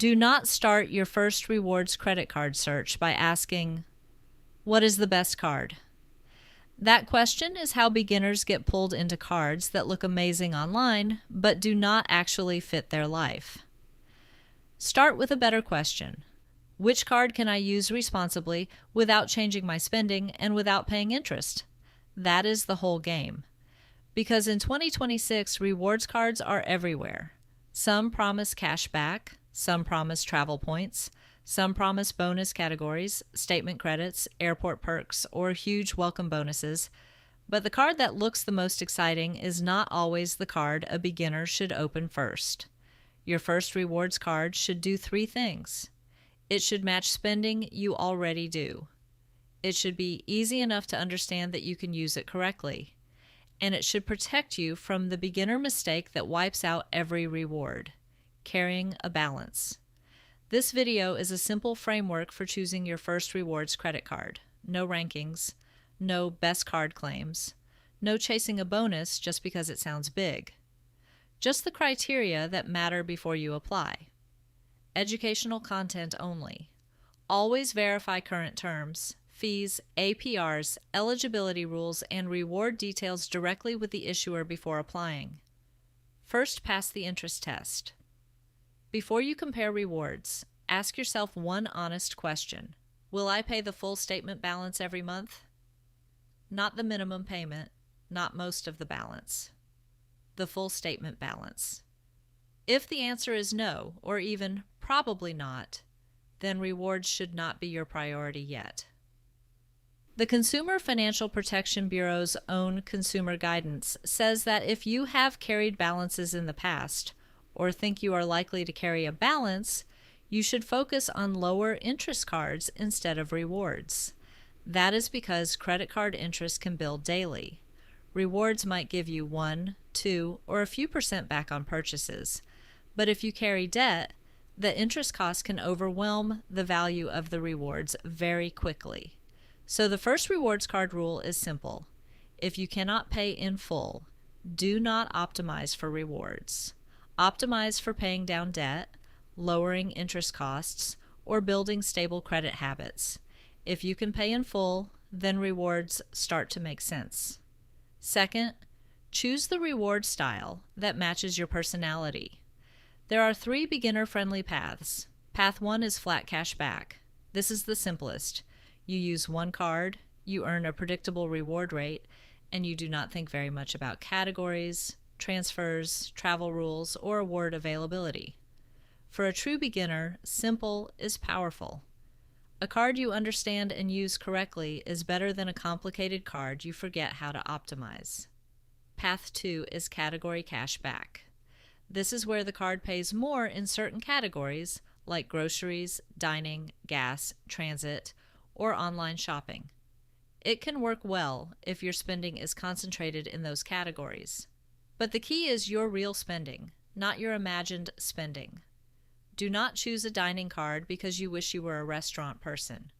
Do not start your first rewards credit card search by asking, "What is the best card?" That question is how beginners get pulled into cards that look amazing online but do not actually fit their life. Start with a better question. Which card can I use responsibly without changing my spending and without paying interest? That is the whole game. Because in 2026, rewards cards are everywhere. Some promise cash back, some promise travel points, some promise bonus categories, statement credits, airport perks, or huge welcome bonuses. But the card that looks the most exciting is not always the card a beginner should open first. Your first rewards card should do 3 things. It should match spending you already do. It should be easy enough to understand that you can use it correctly. And it should protect you from the beginner mistake that wipes out every reward: carrying a balance. This video is a simple framework for choosing your first rewards credit card. No rankings, no best card claims, no chasing a bonus just because it sounds big. Just the criteria that matter before you apply. Educational content only. Always verify current terms, fees, APRs, eligibility rules, and reward details directly with the issuer before applying. First, pass the interest test. Before you compare rewards, ask yourself one honest question. Will I pay the full statement balance every month? Not the minimum payment, not most of the balance. The full statement balance. If the answer is no, or even probably not, then rewards should not be your priority yet. The Consumer Financial Protection Bureau's own consumer guidance says that if you have carried balances in the past, or think you are likely to carry a balance, you should focus on lower interest cards instead of rewards. That is because credit card interest can build daily. Rewards might give you 1, 2, or a few % back on purchases. But if you carry debt, the interest cost can overwhelm the value of the rewards very quickly. So the first rewards card rule is simple. If you cannot pay in full, do not optimize for rewards. Optimize for paying down debt, lowering interest costs, or building stable credit habits. If you can pay in full, then rewards start to make sense. Second, choose the reward style that matches your personality. There are 3 beginner-friendly paths. Path 1 is flat cash back. This is the simplest. You use one card, you earn a predictable reward rate, and you do not think very much about categories, transfers, travel rules, or award availability. For a true beginner, simple is powerful. A card you understand and use correctly is better than a complicated card you forget how to optimize. Path 2 is category cash back. This is where the card pays more in certain categories like groceries, dining, gas, transit, or online shopping. It can work well if your spending is concentrated in those categories. But the key is your real spending, not your imagined spending. Do not choose a dining card because you wish you were a restaurant person.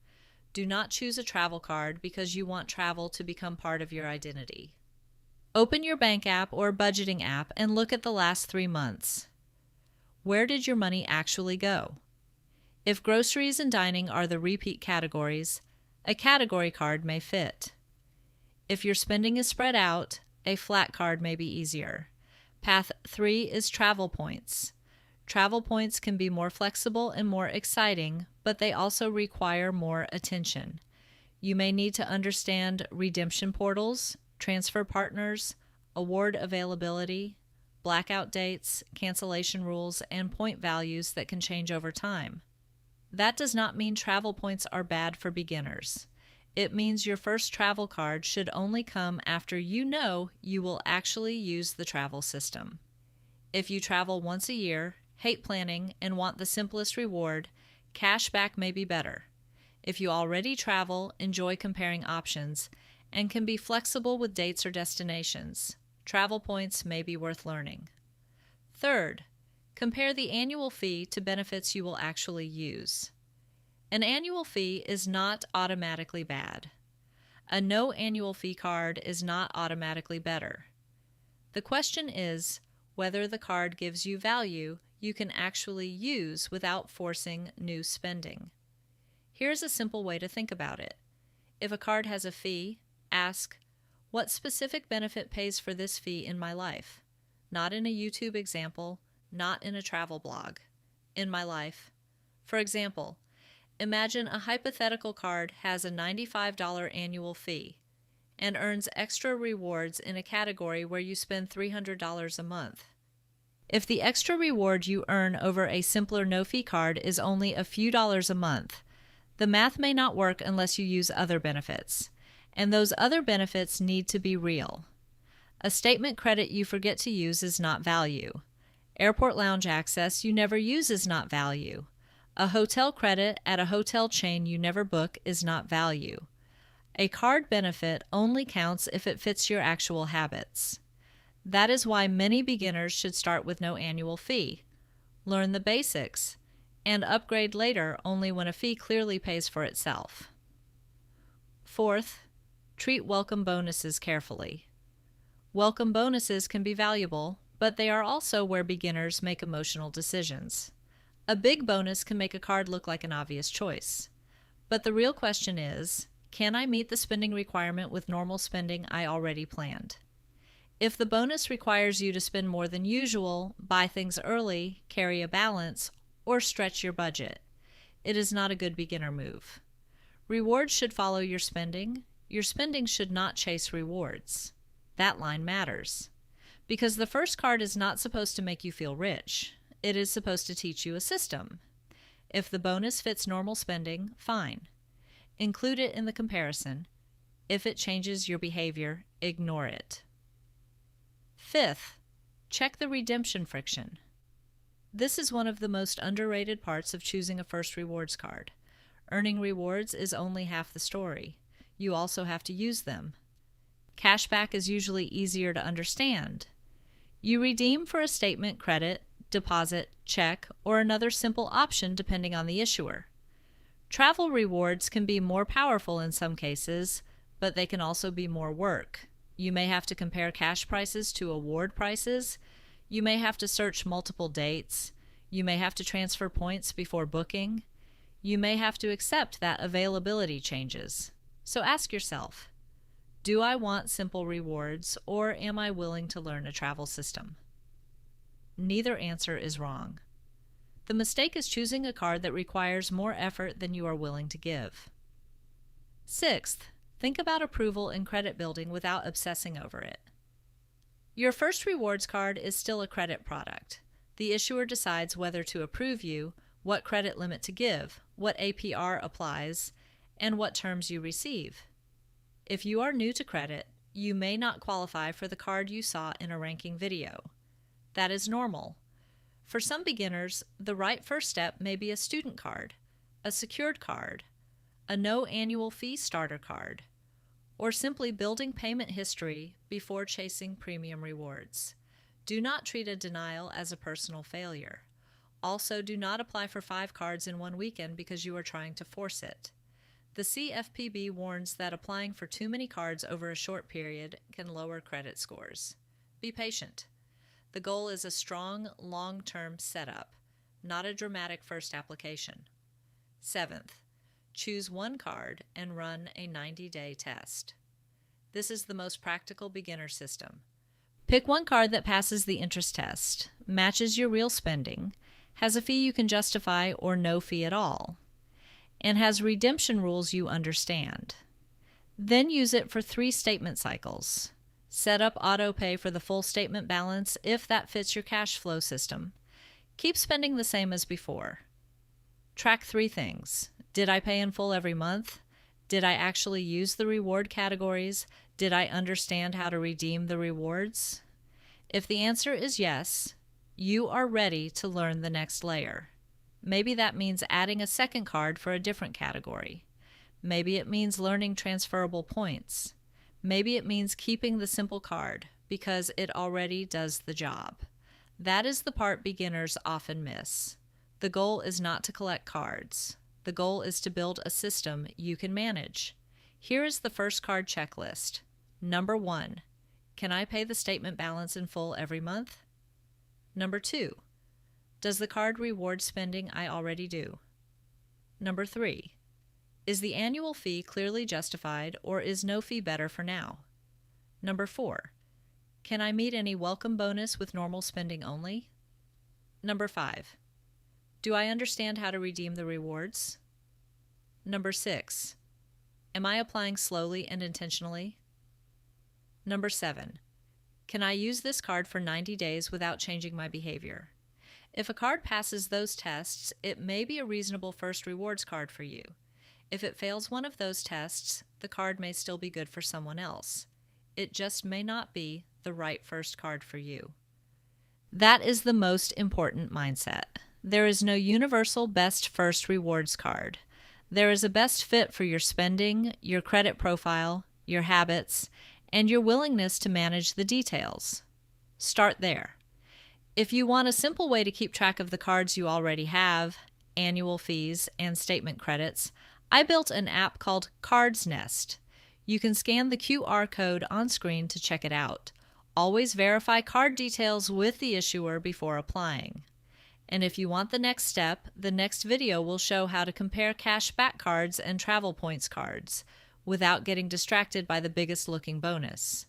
Do not choose a travel card because you want travel to become part of your identity. Open your bank app or budgeting app and look at the last 3 months. Where did your money actually go? If groceries and dining are the repeat categories, a category card may fit. If your spending is spread out, a flat card may be easier. Path 3 is travel points. Travel points can be more flexible and more exciting, but they also require more attention. You may need to understand redemption portals, transfer partners, award availability, blackout dates, cancellation rules, and point values that can change over time. That does not mean travel points are bad for beginners. It means your first travel card should only come after you know you will actually use the travel system. If you travel once a year, hate planning, and want the simplest reward, cash back may be better. If you already travel, enjoy comparing options, and can be flexible with dates or destinations, travel points may be worth learning. Third, compare the annual fee to benefits you will actually use. An annual fee is not automatically bad. A no annual fee card is not automatically better. The question is whether the card gives you value you can actually use without forcing new spending. Here's a simple way to think about it. If a card has a fee, ask, what specific benefit pays for this fee in my life? Not in a YouTube example, not in a travel blog. In my life. For example, imagine a hypothetical card has a $95 annual fee and earns extra rewards in a category where you spend $300 a month. If the extra reward you earn over a simpler no-fee card is only a few dollars a month, the math may not work unless you use other benefits, and those other benefits need to be real. A statement credit you forget to use is not value. Airport lounge access you never use is not value. A hotel credit at a hotel chain you never book is not value. A card benefit only counts if it fits your actual habits. That is why many beginners should start with no annual fee, learn the basics, and upgrade later only when a fee clearly pays for itself. Fourth, treat welcome bonuses carefully. Welcome bonuses can be valuable, but they are also where beginners make emotional decisions. A big bonus can make a card look like an obvious choice. But the real question is, can I meet the spending requirement with normal spending I already planned? If the bonus requires you to spend more than usual, buy things early, carry a balance, or stretch your budget, it is not a good beginner move. Rewards should follow your spending. Your spending should not chase rewards. That line matters. Because the first card is not supposed to make you feel rich. It is supposed to teach you a system. If the bonus fits normal spending, fine. Include it in the comparison. If it changes your behavior, ignore it. Fifth, check the redemption friction. This is one of the most underrated parts of choosing a first rewards card. Earning rewards is only half the story. You also have to use them. Cashback is usually easier to understand. You redeem for a statement credit, deposit, check, or another simple option depending on the issuer. Travel rewards can be more powerful in some cases, but they can also be more work. You may have to compare cash prices to award prices. You may have to search multiple dates. You may have to transfer points before booking. You may have to accept that availability changes. So ask yourself, do I want simple rewards, or am I willing to learn a travel system? Neither answer is wrong. The mistake is choosing a card that requires more effort than you are willing to give. Sixth, think about approval and credit building without obsessing over it. Your first rewards card is still a credit product. The issuer decides whether to approve you, what credit limit to give, what APR applies, and what terms you receive. If you are new to credit, you may not qualify for the card you saw in a ranking video. That is normal. For some beginners, the right first step may be a student card, a secured card, a no annual fee starter card, or simply building payment history before chasing premium rewards. Do not treat a denial as a personal failure. Also, do not apply for 5 cards in one weekend because you are trying to force it. The CFPB warns that applying for too many cards over a short period can lower credit scores. Be patient. The goal is a strong, long-term setup, not a dramatic first application. Seventh, choose one card and run a 90-day test. This is the most practical beginner system. Pick one card that passes the interest test, matches your real spending, has a fee you can justify or no fee at all, and has redemption rules you understand. Then use it for 3 statement cycles. Set up auto pay for the full statement balance if that fits your cash flow system. Keep spending the same as before. Track 3 things. Did I pay in full every month? Did I actually use the reward categories? Did I understand how to redeem the rewards? If the answer is yes, you are ready to learn the next layer. Maybe that means adding a second card for a different category. Maybe it means learning transferable points. Maybe it means keeping the simple card because it already does the job. That is the part beginners often miss. The goal is not to collect cards. The goal is to build a system you can manage. Here is the first card checklist. Number 1, can I pay the statement balance in full every month? Number 2, Does the card reward spending I already do? Number 3. Is the annual fee clearly justified, or is no fee better for now? Number 4. Can I meet any welcome bonus with normal spending only? Number 5. Do I understand how to redeem the rewards? Number 6. Am I applying slowly and intentionally? Number 7. Can I use this card for 90 days without changing my behavior? If a card passes those tests, it may be a reasonable first rewards card for you. If it fails one of those tests, the card may still be good for someone else. It just may not be the right first card for you. That is the most important mindset. There is no universal best first rewards card. There is a best fit for your spending, your credit profile, your habits, and your willingness to manage the details. Start there. If you want a simple way to keep track of the cards you already have, annual fees, and statement credits, I built an app called CardsNest. You can scan the QR code on screen to check it out. Always verify card details with the issuer before applying. And if you want the next step, the next video will show how to compare cash back cards and travel points cards without getting distracted by the biggest looking bonus.